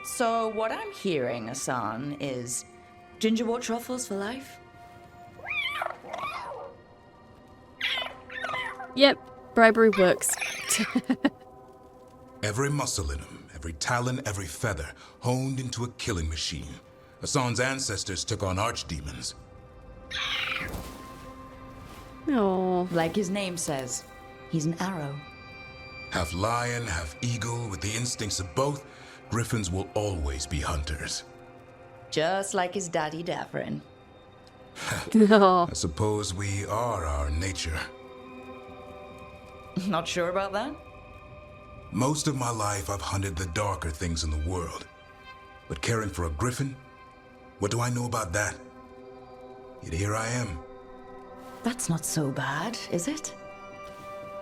B: So what I'm hearing, Hassan, is gingerwort truffles for life?
A: Yep, bribery works.
N: Every muscle in him, every talon, every feather, honed into a killing machine. Hassan's ancestors took on archdemons.
A: Oh.
B: Like his name says, he's an arrow.
N: Half lion, half eagle, with the instincts of both, griffins will always be hunters.
B: Just like his daddy Davrin.
A: No.
N: I suppose we are our nature.
B: Not sure about that?
N: Most of my life I've hunted the darker things in the world. But caring for a griffin? What do I know about that? Yet here I am.
B: That's not so bad, is it?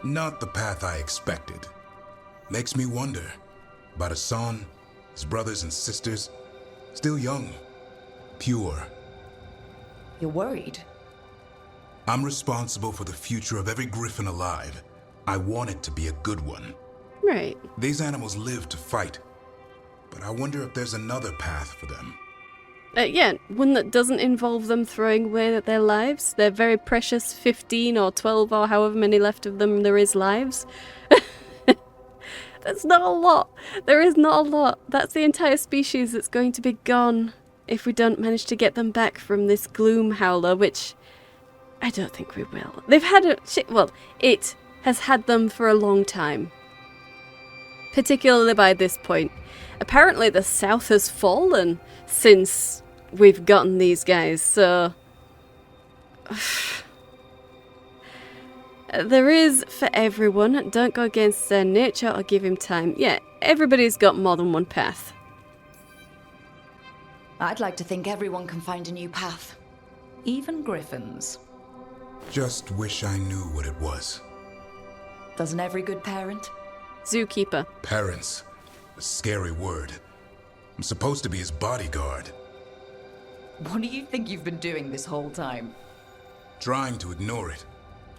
N: Not the path I expected. Makes me wonder about Hassan, his brothers and sisters, still young, pure.
B: You're worried?
N: I'm responsible for the future of every griffin alive. I want it to be a good one.
A: Right.
N: These animals live to fight, but I wonder if there's another path for them.
A: Yeah, one that doesn't involve them throwing away their lives, their very precious 15 or 12 or however many left of them there is lives. That's not a lot. There is not a lot. That's the entire species that's going to be gone if we don't manage to get them back from this Gloomhowler, which I don't think we will. They've had it has had them for a long time. Particularly by this point. Apparently the South has fallen since we've gotten these guys, so there is for everyone. Don't go against their nature or give him time. Yeah, everybody's got more than one path.
B: I'd like to think everyone can find a new path. Even griffins.
N: Just wish I knew what it was.
B: Doesn't every good parent?
A: Zookeeper.
N: Parents. A scary word. I'm supposed to be his bodyguard.
B: What do you think you've been doing this whole time?
N: Trying to ignore it.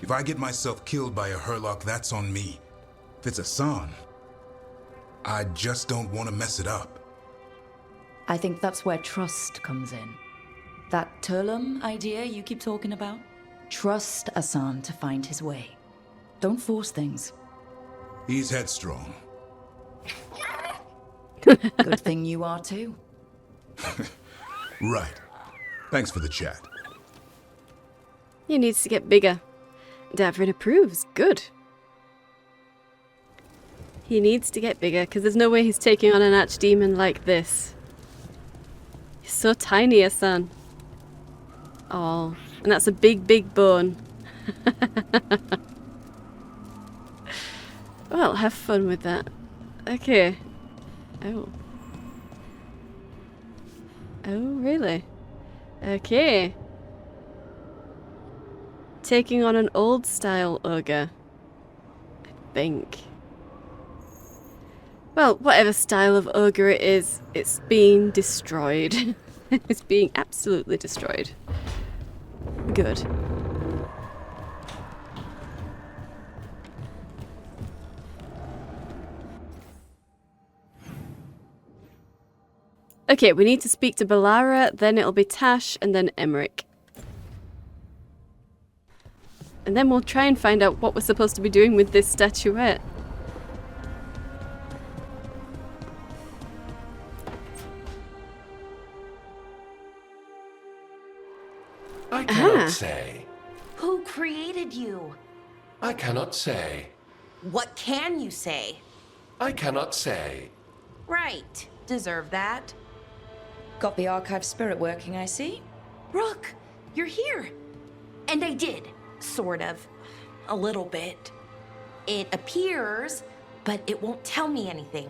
N: If I get myself killed by a Hurlock, that's on me. If it's Hassan, I just don't want to mess it up.
B: I think that's where trust comes in. That Turlum idea you keep talking about? Trust Hassan to find his way. Don't force things.
N: He's headstrong.
B: Good thing you are too.
N: Right. Thanks for the chat.
A: He needs to get bigger. Davrin approves. Good. He needs to get bigger, because there's no way he's taking on an archdemon like this. He's so tiny, Hassan. Oh, and that's a big, big bone. Well, have fun with that. Okay. Oh. Oh, really? Okay. Taking on an old-style ogre. I think. Well, whatever style of ogre it is, it's being destroyed. It's being absolutely destroyed. Good. Okay, we need to speak to Balara, then it'll be Tash, and then Emmerich. And then we'll try and find out what we're supposed to be doing with this statuette.
O: I cannot say.
P: Who created you?
O: I cannot say.
P: What can you say?
O: I cannot say.
P: Right. Deserve that.
B: Got the archive spirit working, I see.
P: Rook, you're here. And I did. Sort of. A little bit. It appears, but it won't tell me anything.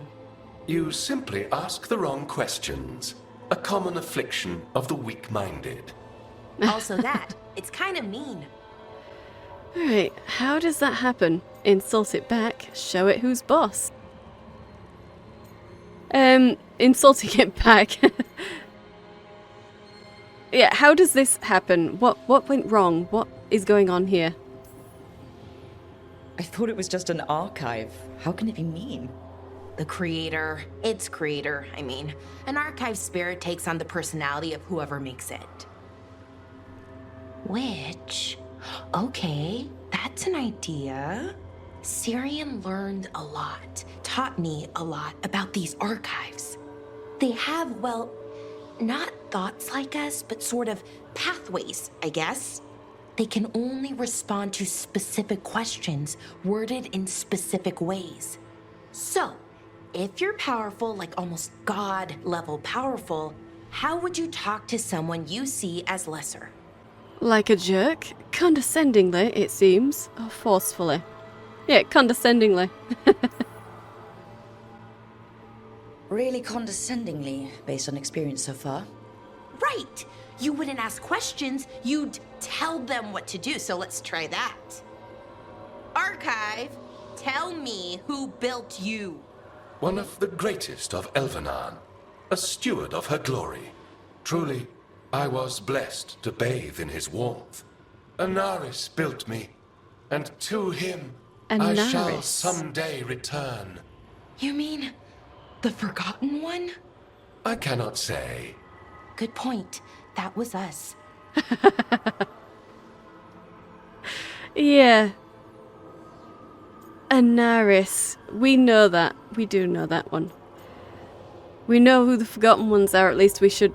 O: You simply ask the wrong questions. A common affliction of the weak-minded.
P: Also that. It's kind of mean.
A: Alright, how does that happen? Insult it back, show it who's boss. Insulting it back. Yeah, how does this happen? What went wrong? What is going on here?
B: I thought it was just an archive. How can it be mean?
P: The creator, its creator, I mean. An archive spirit takes on the personality of whoever makes it. Which, okay, that's an idea. Syrian learned a lot, taught me a lot about these archives. They have, well, not thoughts like us, but sort of pathways, I guess. They can only respond to specific questions worded in specific ways. So, if you're powerful, like almost God-level powerful, how would you talk to someone you see as lesser?
A: Like a jerk? Condescendingly, it seems. Or forcefully. Yeah, condescendingly.
B: Really condescendingly, based on experience so far.
P: Right! You wouldn't ask questions, you'd tell them what to do, so let's try that. Archive, tell me who built you.
O: One of the greatest of Elvenan, a steward of her glory. Truly, I was blessed to bathe in his warmth. Anaris built me, and to him I shall someday return.
P: You mean the Forgotten One?
O: I cannot say.
P: Good point. That was us.
A: Yeah. Anaris. We know that. We do know that one. We know who the Forgotten Ones are, at least we should...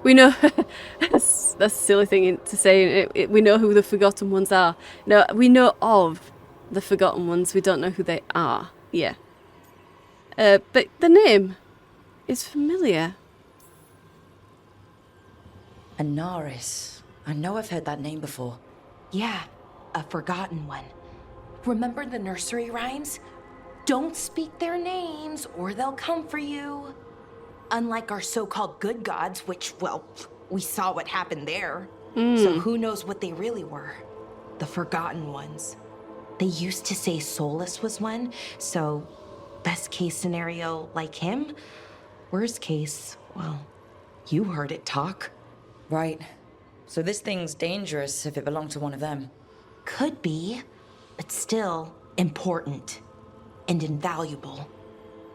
A: we know... that's a silly thing to say. We know who the Forgotten Ones are. No, we know of the Forgotten Ones. We don't know who they are. Yeah. But the name is familiar.
B: Anaris. I know I've heard that name before.
P: Yeah, a Forgotten One. Remember the nursery rhymes? Don't speak their names or they'll come for you. Unlike our so-called good gods, which, well, we saw what happened there. So who knows what they really were? The Forgotten Ones. They used to say Solus was one, so best case scenario like him. Worst case, well, you heard it talk.
B: Right. So this thing's dangerous if it belonged to one of them.
P: Could be, but still important and invaluable.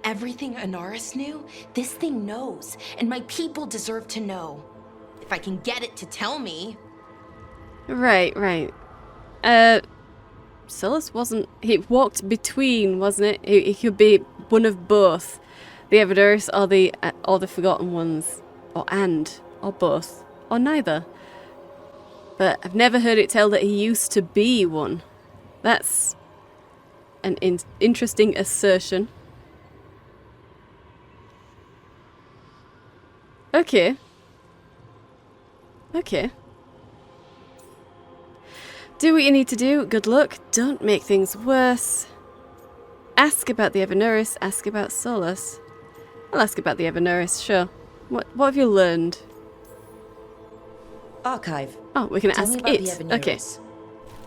P: Everything Anaris knew, this thing knows, and my people deserve to know. If I can get it to tell me.
A: Right. Solus wasn't... He walked between, wasn't it? He could be one of both. The Evideris or the Forgotten Ones. Or both. Or neither. But I've never heard it tell that he used to be one. That's an interesting assertion. Okay. Do what you need to do. Good luck. Don't make things worse. Ask about the Evideris. Ask about Solus. I'll ask about the Evideris, sure. What have you learned?
B: Archive.
A: Oh, we can ask it. Okay.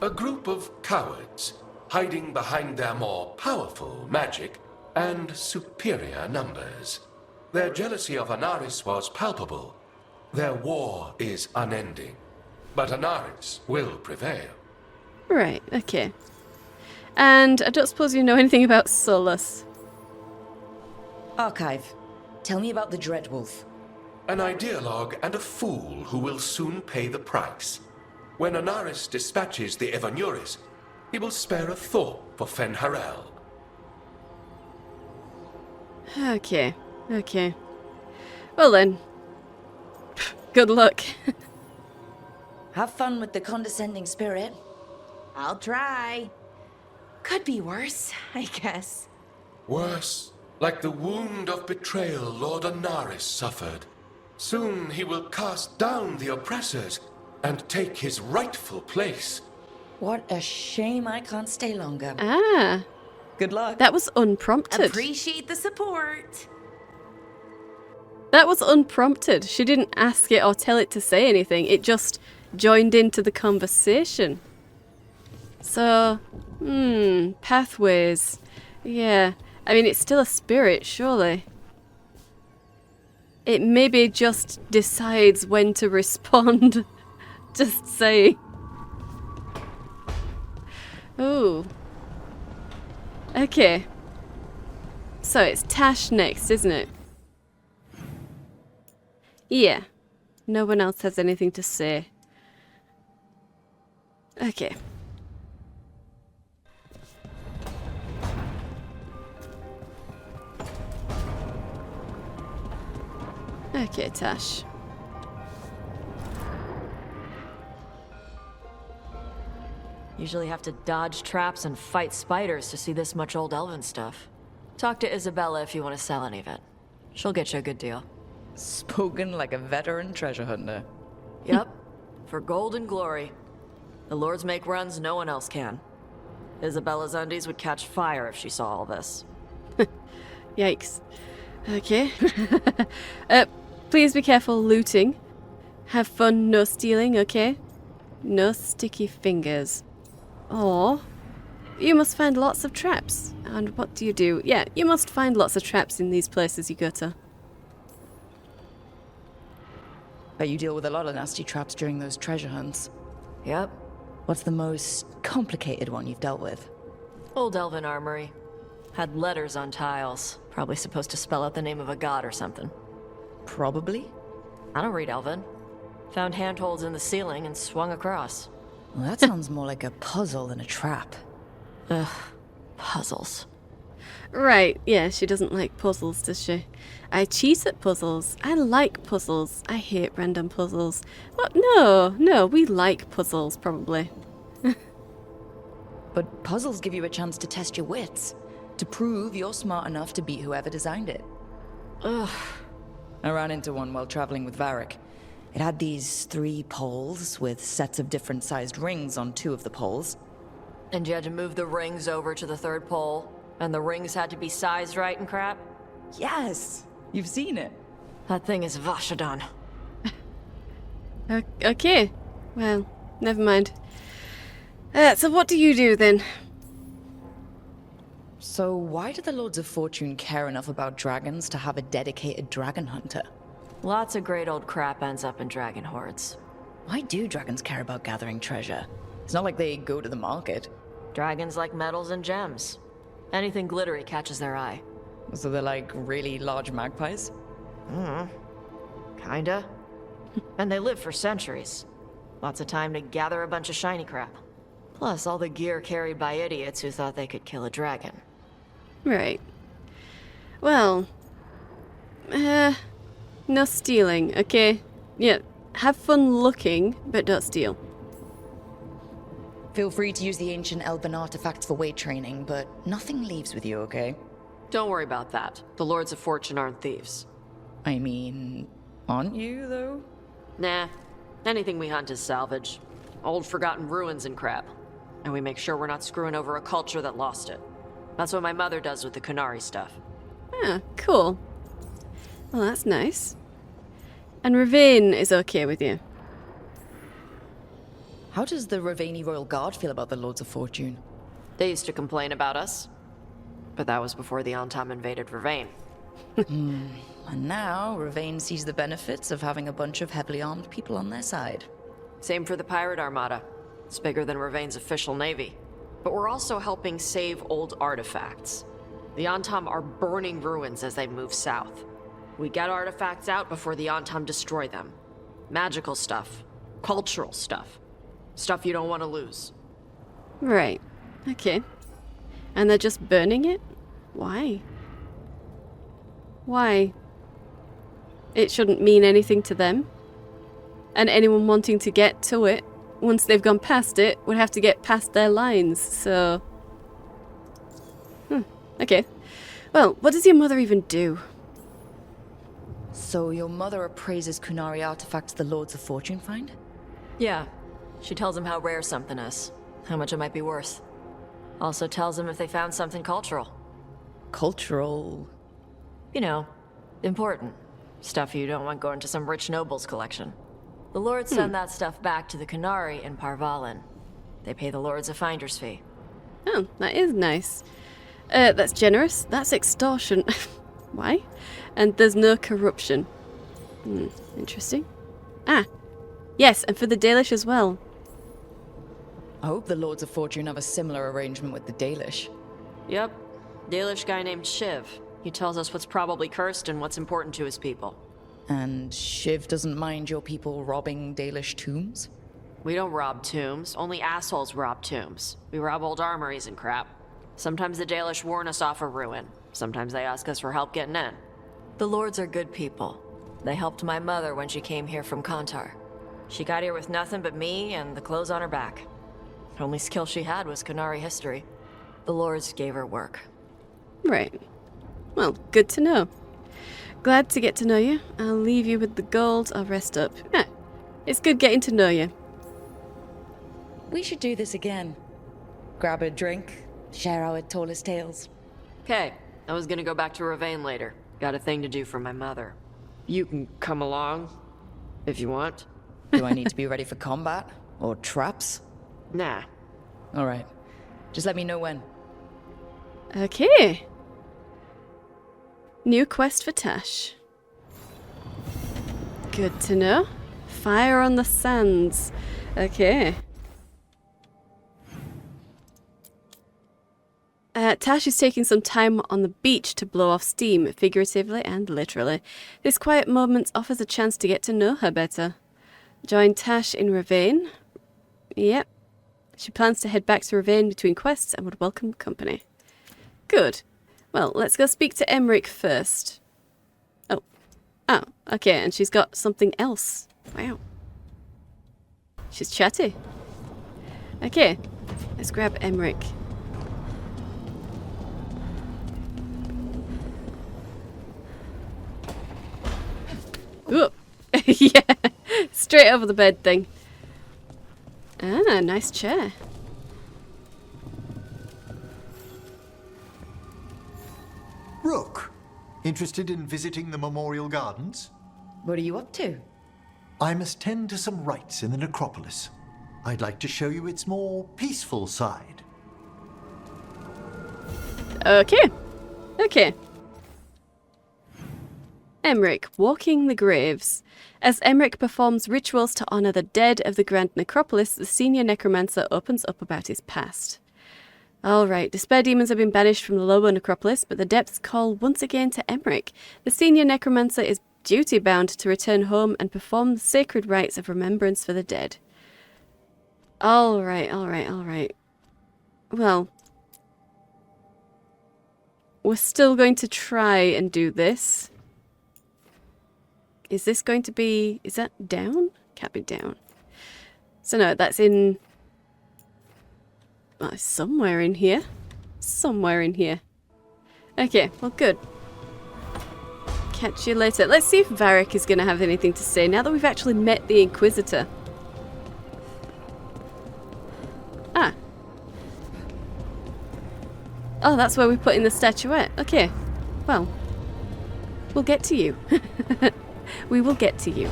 O: A group of cowards, hiding behind their more powerful magic and superior numbers. Their jealousy of Anaris was palpable. Their war is unending. But Anaris will prevail.
A: Right, okay. And I don't suppose you know anything about Solus.
B: Archive. Tell me about the Dreadwolf.
O: An ideologue and a fool who will soon pay the price. When Anaris dispatches the Evanuris, he will spare a thought for Fen Harel.
A: Okay, okay. Well then, good luck.
B: Have fun with the condescending spirit.
P: I'll try. Could be worse, I guess.
O: Worse, like the wound of betrayal Lord Anaris suffered. Soon he will cast down the oppressors and take his rightful place.
B: What a shame I can't stay longer.
A: Ah.
B: Good luck.
A: That was unprompted.
P: Appreciate the support.
A: That was unprompted. She didn't ask it or tell it to say anything. It just joined into the conversation. So, pathways. Yeah. I mean, it's still a spirit, surely. It maybe just decides when to respond. Just saying. Ooh. Okay. So it's Tash next, isn't it? Yeah. No one else has anything to say. Okay. Okay, Tash.
Q: Usually have to dodge traps and fight spiders to see this much old elven stuff. Talk to Isabella if you want to sell any of it. She'll get you a good deal.
B: Spoken like a veteran treasure hunter.
Q: Yep. For gold and glory. The lords make runs no one else can. Isabella's undies would catch fire if she saw all this.
A: Yikes. Okay. Please be careful looting. Have fun, no stealing, okay? No sticky fingers. Or you must find lots of traps. And what do you do? Yeah, you must find lots of traps in these places you go to.
B: Bet you deal with a lot of nasty traps during those treasure hunts.
Q: Yep.
B: What's the most complicated one you've dealt with?
Q: Old elven armory. Had letters on tiles. Probably supposed to spell out the name of a god or something.
B: Probably?
Q: I don't read elven. Found handholds in the ceiling and swung across.
B: Well, that sounds more like a puzzle than a trap.
Q: Ugh. Puzzles.
A: Right, yeah, she doesn't like puzzles, does she? I cheat at puzzles. I like puzzles. I hate random puzzles. But no, we like puzzles, probably.
B: But puzzles give you a chance to test your wits. To prove you're smart enough to beat whoever designed it.
Q: Ugh.
B: I ran into one while traveling with Varric. It had these 3 poles with sets of different sized rings on 2 of the poles.
Q: And you had to move the rings over to the 3rd pole? And the rings had to be sized right and crap?
B: Yes! You've seen it.
Q: That thing is Vashadan.
A: Okay. Well, never mind. So what do you do then?
B: So why do the Lords of Fortune care enough about dragons to have a dedicated dragon hunter?
Q: Lots of great old crap ends up in dragon hordes.
B: Why do dragons care about gathering treasure? It's not like they go to the market.
Q: Dragons like metals and gems. Anything glittery catches their eye.
B: So they're like really large magpies?
Q: Kinda. And they live for centuries. Lots of time to gather a bunch of shiny crap. Plus all the gear carried by idiots who thought they could kill a dragon.
A: Right. Well, no stealing, okay? Yeah, have fun looking, but don't steal.
B: Feel free to use the ancient Elven artifacts for weight training, but nothing leaves with you, okay?
Q: Don't worry about that. The Lords of Fortune aren't thieves.
B: I mean, aren't you, though?
Q: Nah. Anything we hunt is salvage. Old forgotten ruins and crap. And we make sure we're not screwing over a culture that lost it. That's what my mother does with the Kunari stuff.
A: Ah, cool. Well, that's nice. And Ravine is okay with you?
B: How does the Ravani Royal Guard feel about the Lords of Fortune?
Q: They used to complain about us. But that was before the Antam invaded Ravane.
B: And now, Ravane sees the benefits of having a bunch of heavily armed people on their side.
Q: Same for the Pirate Armada. It's bigger than Ravane's official navy. But we're also helping save old artifacts. The Antam are burning ruins as they move south. We get artifacts out before the Antam destroy them. Magical stuff. Cultural stuff. Stuff you don't want to lose.
A: Right. Okay. And they're just burning it? Why? Why? It shouldn't mean anything to them. And anyone wanting to get to it, once they've gone past it, would have to get past their lines, so... Okay. Well, what does your mother even do?
B: So your mother appraises Kunari artifacts the Lords of Fortune find?
Q: Yeah. She tells them how rare something is. How much it might be worth. Also tells them if they found something cultural.
B: Cultural?
Q: You know, important. Stuff you don't want going to some rich noble's collection. The Lords send that stuff back to the Kunari in Parvalin. They pay the Lords a finder's fee.
A: Oh, that is nice. That's generous. That's extortion. Why? And there's no corruption. Interesting. Ah, yes, and for the Dalish as well.
B: I hope the Lords of Fortune have a similar arrangement with the Dalish.
Q: Yep. Dalish guy named Shiv. He tells us what's probably cursed and what's important to his people.
B: And Shiv doesn't mind your people robbing Dalish tombs?
Q: We don't rob tombs. Only assholes rob tombs. We rob old armories and crap. Sometimes the Dalish warn us off a ruin. Sometimes they ask us for help getting in. The Lords are good people. They helped my mother when she came here from Kantar. She got here with nothing but me and the clothes on her back. The only skill she had was Kunari history. The Lords gave her work.
A: Right. Well, good to know. Glad to get to know you. I'll leave you with the gold. I'll rest up. Yeah, it's good getting to know you.
B: We should do this again. Grab a drink, share our tallest tales.
Q: Okay, I was gonna go back to Ravane later. Got a thing to do for my mother. You can come along, if you want.
B: Do I need to be ready for combat? Or traps?
Q: Nah.
B: Alright. Just let me know when.
A: Okay. New quest for Tash. Good to know. Fire on the sands. Okay. Tash is taking some time on the beach to blow off steam, figuratively and literally. This quiet moment offers a chance to get to know her better. Join Tash in Ravane. Yep. She plans to head back to Ravane between quests and would welcome company. Good. Well, let's go speak to Emmerich first. Oh. Oh, okay, and she's got something else. Wow. She's chatty. Okay, let's grab Emmerich. Ooh. Yeah, straight over the bed thing. Ah, nice chair.
R: Rook, interested in visiting the Memorial Gardens?
B: What are you up to?
R: I must tend to some rites in the necropolis. I'd like to show you its more peaceful side.
A: Okay. Okay. Emmerich, walking the graves. As Emmerich performs rituals to honor the dead of the Grand Necropolis, the senior necromancer opens up about his past. Alright, despair demons have been banished from the lower necropolis, but the depths call once again to Emmerich. The senior necromancer is duty-bound to return home and perform the sacred rites of remembrance for the dead. Alright. Well, we're still going to try and do this. Is this going to be... is that down? Can't be down. So no, that's in... well, somewhere in here. Somewhere in here. Okay, well good. Catch you later. Let's see if Varric is going to have anything to say now that we've actually met the Inquisitor. Ah. Oh, that's where we put in the statuette. Okay. Well, we'll get to you. We will get to you.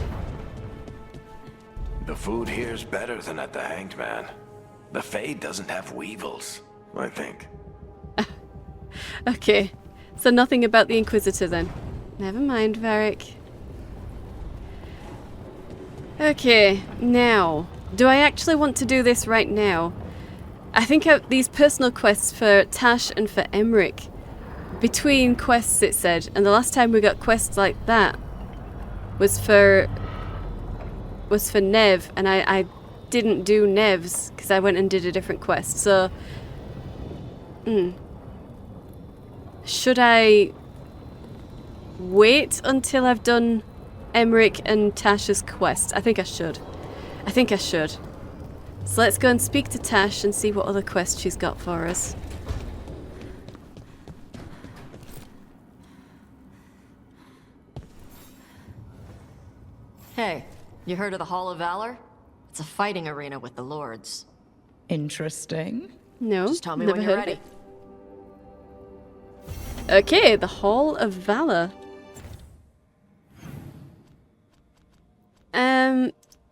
S: The food here's better than at the Hanged Man. The Fade doesn't have weevils, I think.
A: Okay. So nothing about the Inquisitor then. Never mind, Varric. Okay, now. Do I actually want to do this right now? I think these personal quests for Tash and for Emmerich between quests, it said, and the last time we got quests like that was for Nev, and I didn't do Nev's because I went and did a different quest. So, should I wait until I've done Emmerich and Tasha's quest? I think I should. I think I should. So let's go and speak to Tash and see what other quest she's got for us.
Q: Hey, you heard of the Hall of Valor? It's a fighting arena with the lords.
B: Interesting.
A: No,
Q: just tell me
A: never
Q: when you're
A: heard of
Q: ready.
A: Okay, the Hall of Valor.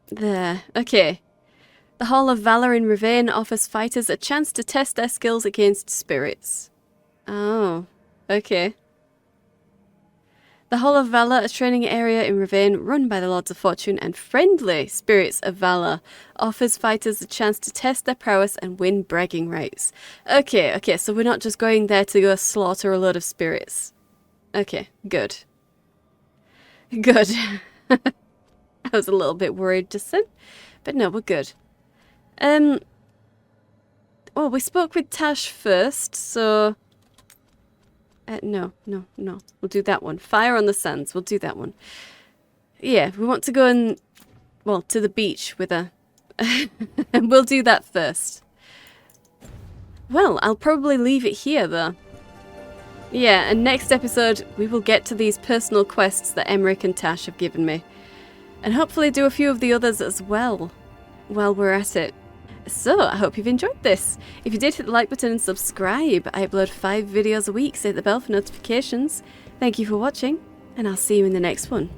A: There. Okay. The Hall of Valor in Ravane offers fighters a chance to test their skills against spirits. Oh, okay. The Hall of Valor, a training area in Ravane run by the Lords of Fortune and friendly spirits of valor, offers fighters a chance to test their prowess and win bragging rights. Okay, so we're not just going there to go slaughter a load of spirits. Okay, good. Good. I was a little bit worried just then, but no, we're good. Well, we spoke with Tash first, so... no. We'll do that one. Fire on the Sands. We'll do that one. Yeah, we want to go and... well, to the beach with her. And we'll do that first. Well, I'll probably leave it here, though. Yeah, and next episode, we will get to these personal quests that Emmerich and Tash have given me. And hopefully do a few of the others as well, while we're at it. So, I hope you've enjoyed this. If you did, hit the like button and subscribe. I upload 5 videos a week, so hit the bell for notifications. Thank you for watching, and I'll see you in the next one.